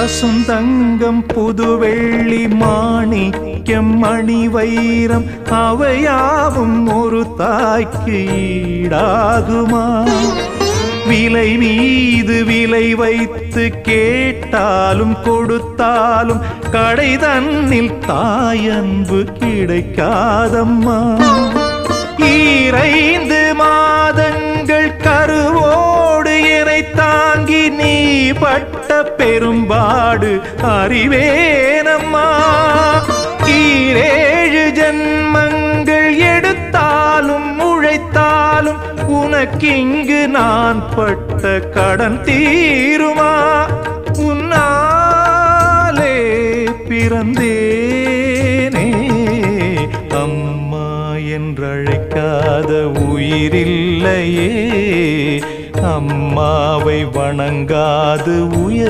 பசுந்தங்கம் புதுவெள்ளி மாணிக்கம் மணி வைரம் அவையாவும் ஒரு தாய்க்கு ஈடாகுமா? விலை மீது விலை வைத்து கேட்டாலும் கொடுத்தாலும் கடை தன்னில் தாயன்பு கிடைக்காதம்மா. 2 மாதங்கள் கருவோடு என்னை தாங்கி நீ பட்ட பெரும்பாடு அறிவேனம்மா. 7 ஜன்மங்கள் எடுத்தாலும் உழைத்தாலும் உனக்கிங்கு நான் பட்ட கடன் தீருமா? உன்னாலே பிறந்தேனே, அம்மா என்றழைக்காத உயிரில்லையே. அம்மாவை வணங்காது உயிர்